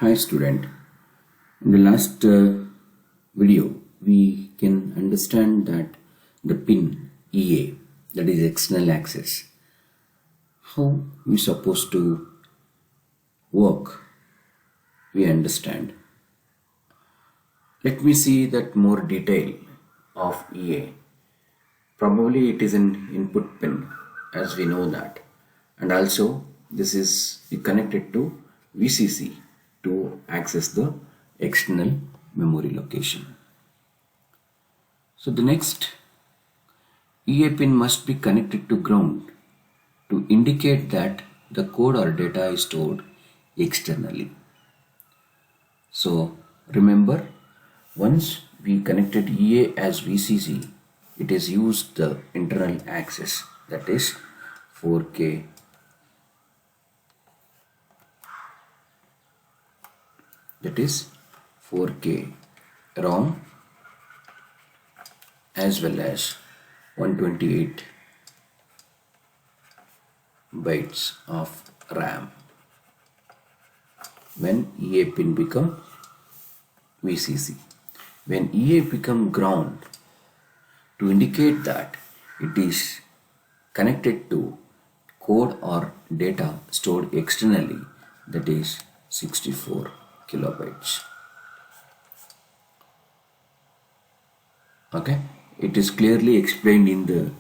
Hi student, in the last video we can understand that the pin EA, that is external access, how we supposed to work, we understand. Let me see that more detail of EA. Probably it is an input pin, as we know that, and also this is connected to VCC to access the external memory location. So the next EA pin must be connected to ground to indicate that the code or data is stored externally. So remember, once we connected EA as VCC, it is used the internal access, that is 4K ROM as well as 128 bytes of RAM when EA pin become VCC. When EA become ground, to indicate that it is connected to code or data stored externally, that is 64 kilobytes. Okay, it is clearly explained in the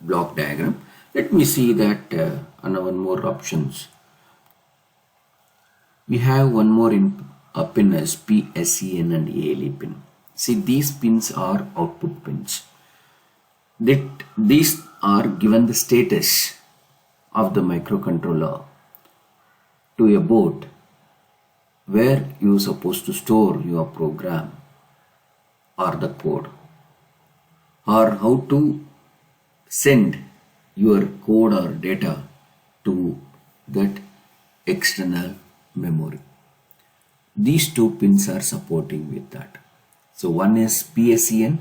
block diagram. Let me see that on one more options. We have one more pin as PSEN and ALE pin. See, these pins are output pins. These are given the status of the microcontroller to a board where you are supposed to store your program or the code, or how to send your code or data to that external memory. These two pins are supporting with that. So one is PSEN,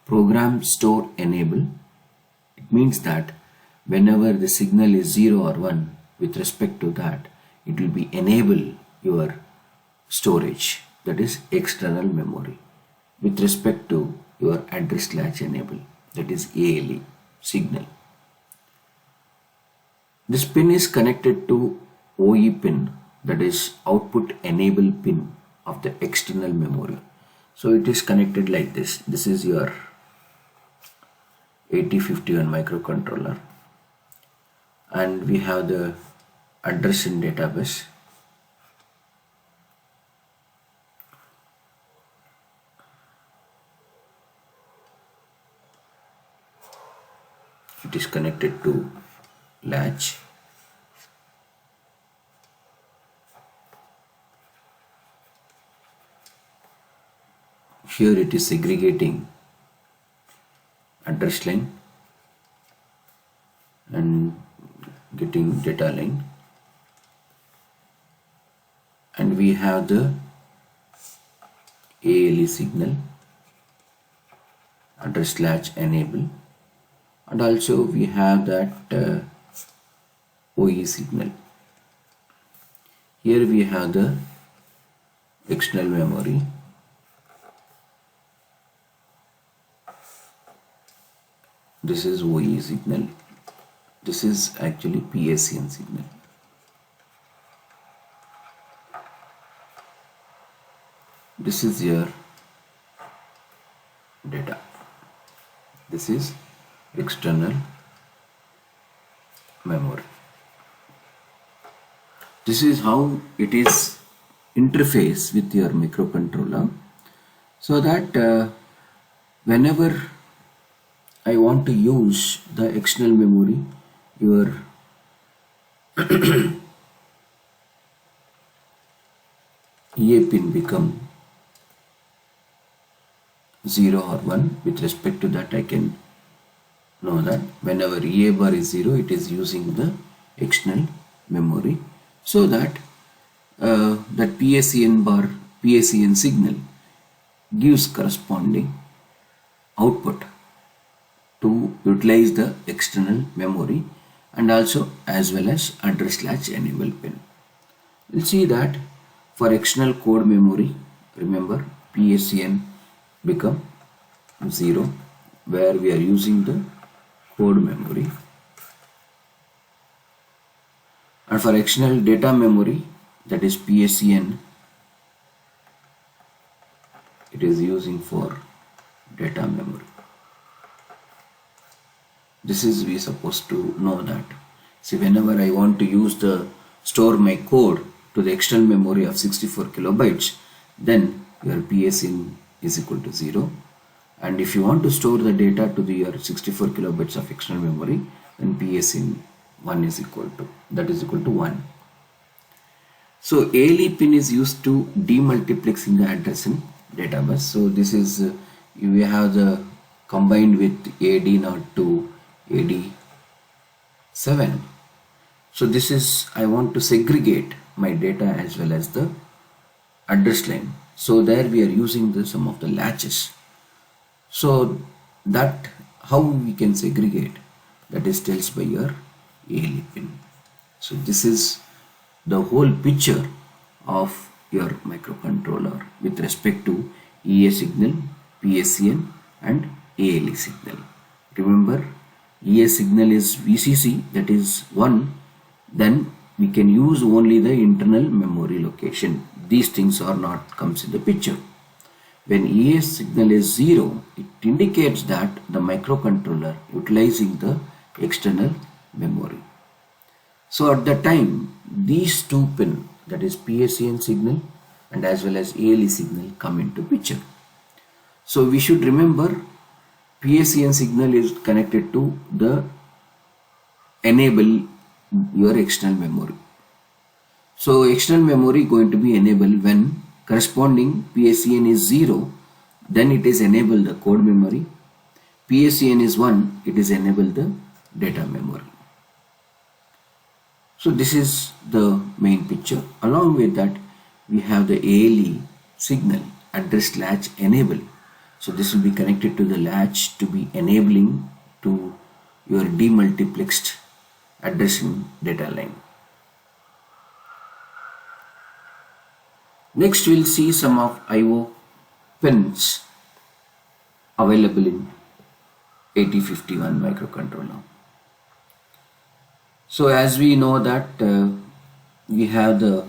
program store enable. It means that whenever the signal is 0 or 1, with respect to that, it will be enable your storage, that is external memory, with respect to your address latch enable, that is ALE signal. This pin is connected to OE pin, that is output enable pin of the external memory. So it is connected like this. This is your 8051 microcontroller, and we have the address in database. It is connected to latch. Here it is segregating address line and getting data line, and we have the ALE signal, address latch enable, and also we have that OE signal. Here we have the external memory. This is OE signal. This is actually PSEN signal. This is your data. This is external memory. This is how it is interface with your microcontroller, so that whenever I want to use the external memory, your EA pin become 0 or 1. With respect to that, I can know that whenever EA bar is 0, it is using the external memory, so that that PSEN signal gives corresponding output to utilize the external memory, and also as well as address latch enable pin. We'll see that For external code memory, remember PSEN become 0 where we are using the code memory. And for external data memory, that is PSEN, it is using for data memory. This is we supposed to know that. See, whenever I want to use the store my code to the external memory of 64 kilobytes, then your PSEN is equal to 0. And if you want to store the data to the your 64 kilobytes of external memory, then PSEN 1 is equal to, that is equal to 1. So ALE pin is used to demultiplexing the address in data bus. So this is we have the combined with AD0 to AD7. So this is, I want to segregate my data as well as the address line. So there we are using some of the latches. So that how we can segregate, that is tells by your ALE pin. So this is the whole picture of your microcontroller with respect to EA signal, PSEN and ALE signal. Remember, EA signal is VCC, that is 1, then we can use only the internal memory location. These things are not comes in the picture. When EA signal is 0, it indicates that the microcontroller utilizing the external memory. So at the time, these two pin, that is PSEN signal and as well as ALE signal, come into picture. So we should remember PSEN signal is connected to the enable your external memory. So external memory going to be enabled when corresponding PSEN is 0, then it is enable the code memory. PSEN is 1, it is enable the data memory. So this is the main picture. Along with that, we have the ALE signal address latch enable. So this will be connected to the latch to be enabling to your demultiplexed addressing data line. Next we'll see some of IO pins available in 8051 microcontroller. So as we know that we have the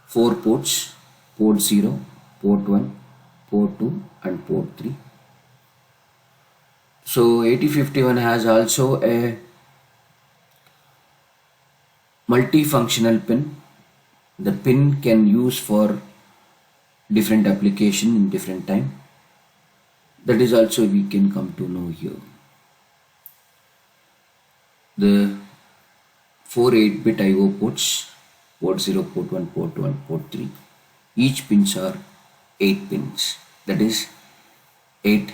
4 ports, port 0, port 1, port 2 and port 3. So 8051 has also a multifunctional pin. The pin can use for different application in different time. That is also we can come to know here. The 4 8-bit IO ports, port 0, port 1, port 2 and port 3. Each pins are 8 pins, that is 8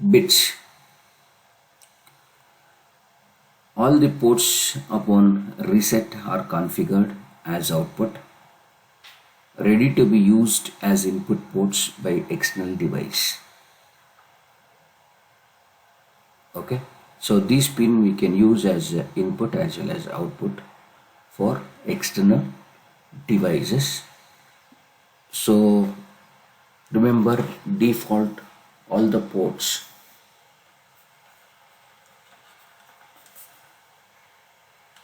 bits. All the ports upon reset are configured as output, ready to be used as input ports by external device. Okay, so these pin we can use as input as well as output for external devices. So remember, default all the ports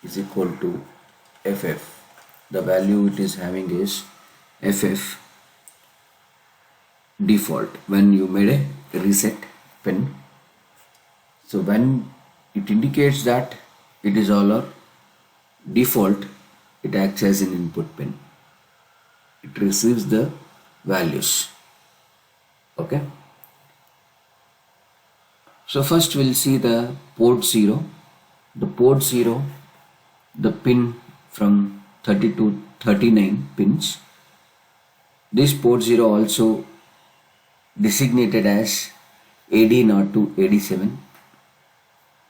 is equal to FF. The value it is having is FF default when you made a reset pin. So when it indicates that it is all our default, it acts as an input pin. It receives the values. Okay. So first we'll see the port 0. The port 0, the pin from 30 to 39 pins. This port 0 also designated as AD0 to AD7.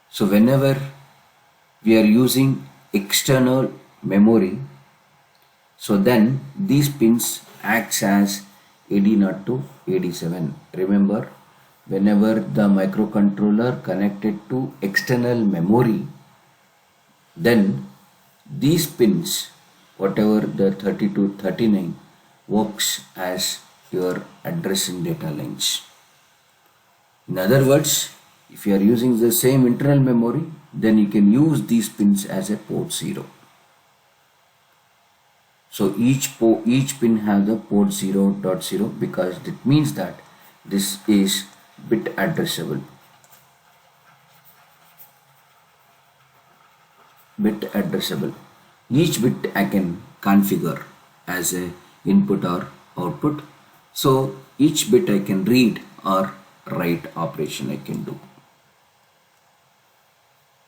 So whenever we are using external memory, so then these pins acts as AD0 to AD7. Remember, whenever the microcontroller connected to external memory, then these pins, whatever the 30 to 39, works as your address and data lines. In other words, if you are using the same internal memory, then you can use these pins as a port 0. So each pin have the port 0.0 because it means that this is bit addressable. Each bit I can configure as a input or output. So each bit I can read or write operation I can do.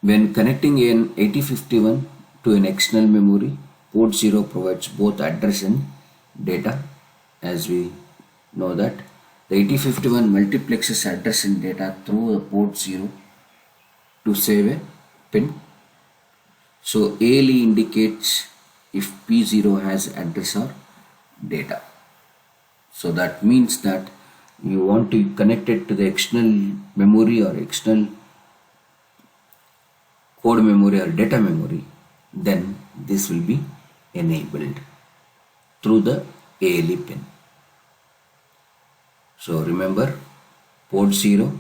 When connecting an 8051 to an external memory, port 0 provides both address and data. As we know that the 8051 multiplexes address and data through the port 0 to save a pin. So ALE indicates if P0 has address or data. So that means that you want to connect it to the external memory or external code memory or data memory, then this will be enabled through the ALE pin. So remember, port 0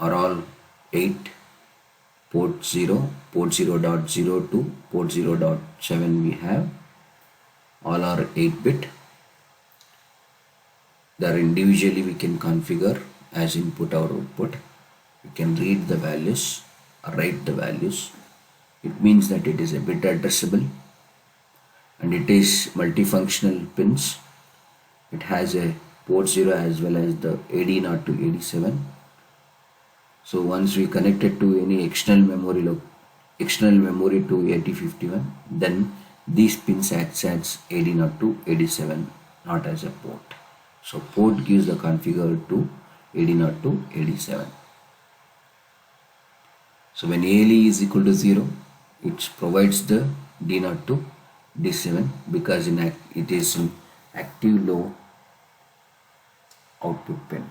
are all 8, port 0, port 0.02, port 0.7 we have, all are 8-bit. There individually we can configure as input or output. We can read the values, write the values. It means that it is a bit addressable and it is multifunctional pins. It has a port 0 as well as the AD0 to AD7. So once we connect it to any external memory to 8051, then these pins acts as AD0 to AD7, not as a port. So port gives the configure to AD0 to AD7. So when ALE is equal to 0, it provides the D0 to D7 because it is an active low output pin.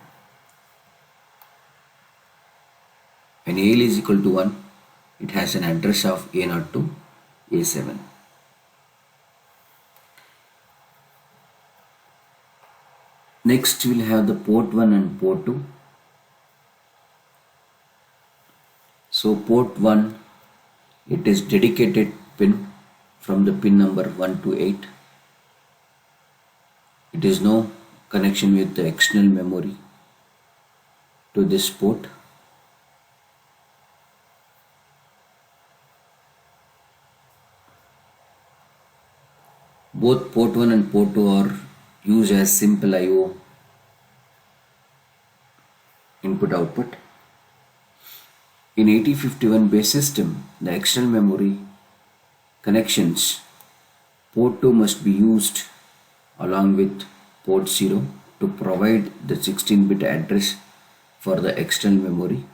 When ALE is equal to 1, it has an address of A0 to A7. Next we will have the port 1 and port 2. So port 1, it is dedicated pin from the pin number 1 to 8. It is no connection with the external memory to this port. Both port 1 and port 2 are used as simple I/O input output. In 8051 base system, the external memory connections, port 2 must be used along with port 0 to provide the 16-bit address for the external memory.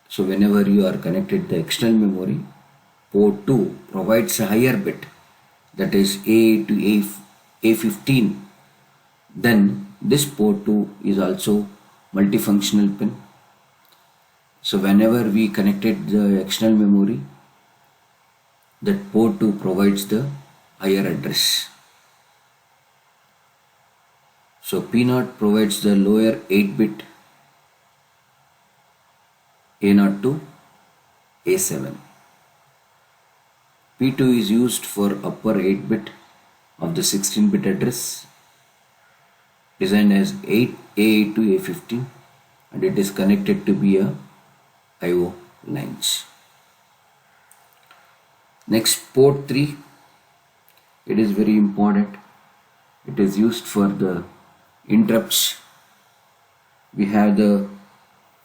So whenever you are connected to the external memory, port 2 provides a higher bit, that is A to A15. Then this port 2 is also multifunctional pin. So whenever we connected the external memory, that port 2 provides the higher address. So P0 provides the lower 8-bit A0 to A7. P2 is used for upper 8-bit of the 16-bit address, designed as A8 to A15, and it is connected to be a I/O lines. Next, port 3, it is very important. It is used for the interrupts. We have the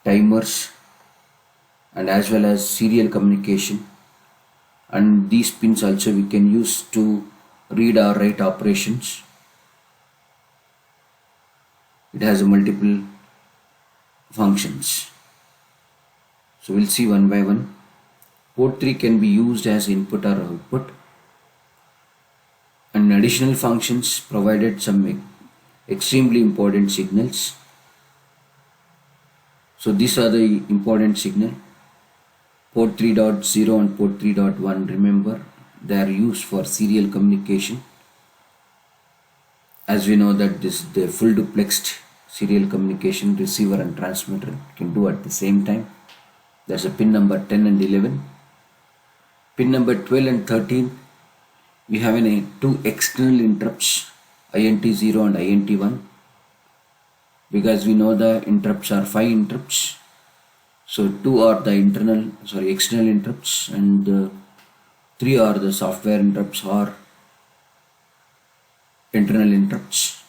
timers and as well as serial communication, and these pins also we can use to read or write operations. It has multiple functions. So we'll see one by one. Port 3 can be used as input or output, and additional functions provided some extremely important signals. So these are the important signal. Port 3.0 and port 3.1, remember, they are used for serial communication. as we know that this the full duplexed serial communication, receiver and transmitter can do at the same time. That's a pin number 10 and 11. Pin number 12 and 13, we have two external interrupts, INT0 and INT1, because we know the interrupts are 5 interrupts. So 2 are the external interrupts, and 3 are the software interrupts or internal interrupts.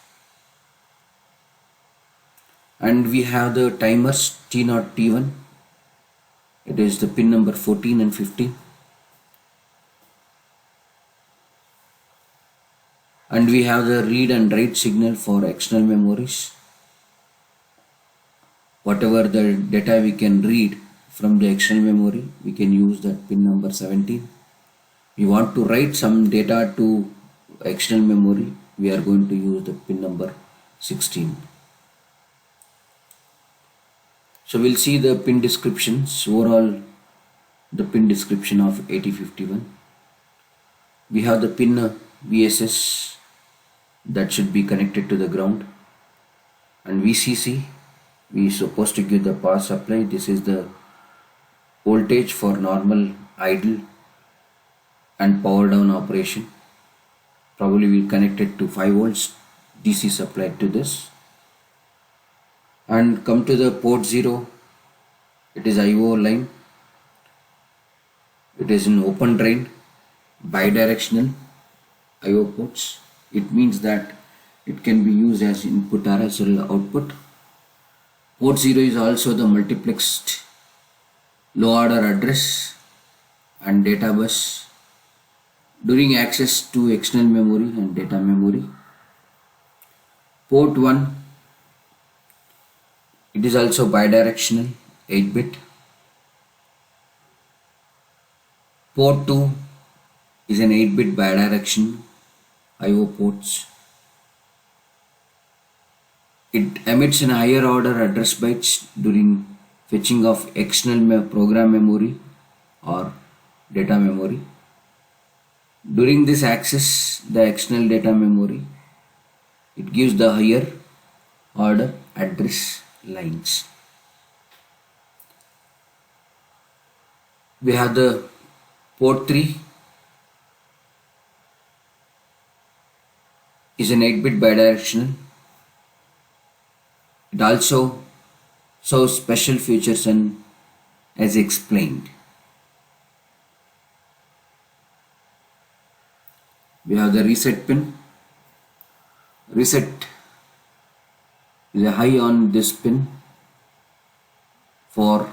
And we have the timers T0, T1. It is the pin number 14 and 15. And we have the read and write signal for external memories. Whatever the data we can read from the external memory, we can use that pin number 17. We want to write some data to external memory, we are going to use the pin number 16. So we'll see the pin descriptions. Overall, the pin description of 8051. We have the pin VSS that should be connected to the ground, and VCC, we are supposed to give the power supply. This is the voltage for normal, idle and power down operation. Probably we'll connect it to 5 volts DC supply to this. And come to the port 0, it is IO line. It is an open drain, bidirectional IO ports. It means that it can be used as input or as output. Port 0 is also the multiplexed low order address and data bus during access to external memory and data memory. Port 1, it is also bidirectional 8-bit. Port 2 is an 8-bit bidirectional IO ports. It emits an higher order address bytes during fetching of external program memory or data memory. During this access the external data memory, it gives the higher order address lines. We have the port 3 is an 8-bit bidirectional. It also shows special features and as explained. We have the reset pin. Reset is a high on this pin for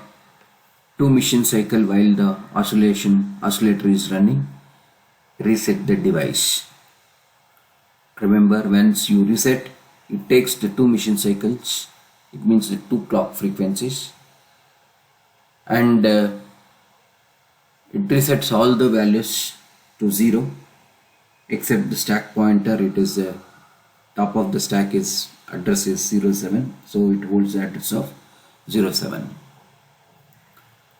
2 mission cycle while the oscillator is running. Reset the device. Remember, once you reset, it takes the 2 mission cycles. It means the 2 clock frequencies, and it resets all the values to 0 except the stack pointer. It is the top of the stack is address is 07, so it holds the address of 07.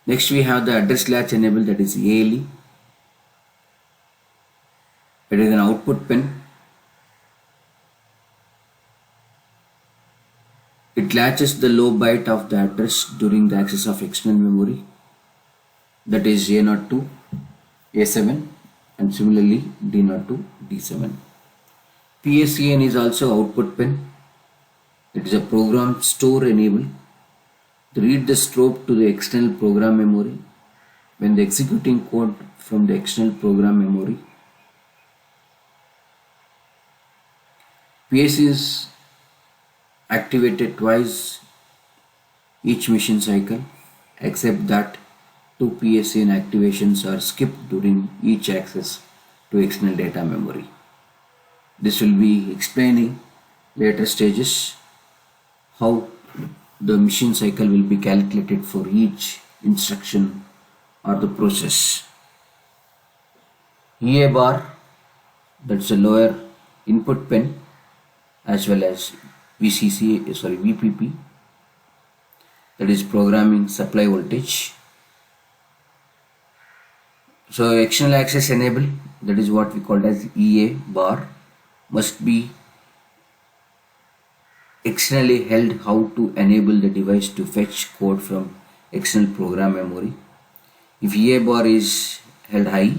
Next we have the address latch enable, that is ALE. It is an output pin. It latches the low byte of the address during the access of external memory, that is A02, A7, and similarly D02, D7. PSEN is also output pin. It is a program store enable to read the strobe to the external program memory when the executing code from the external program memory. PS is activated twice each mission cycle, except that 2 PSEN activations are skipped during each access to external data memory. This will be explaining later stages how the mission cycle will be calculated for each instruction or the process. EA bar, that's a lower input pin, as well as VPP, that is programming supply voltage. So external access enable, that is what we call as EA bar, must be externally held, how to enable the device to fetch code from external program memory. If EA bar is held high,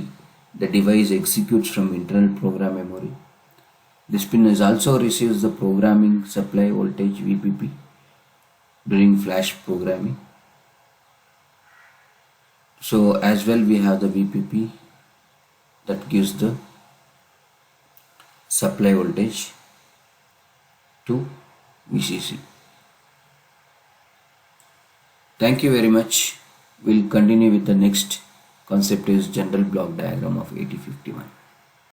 the device executes from internal program memory. This pin is also receives the programming supply voltage VPP during flash programming. So as well we have the VPP that gives the supply voltage to VCC. Thank you very much. We'll continue with the next concept is general block diagram of 8051.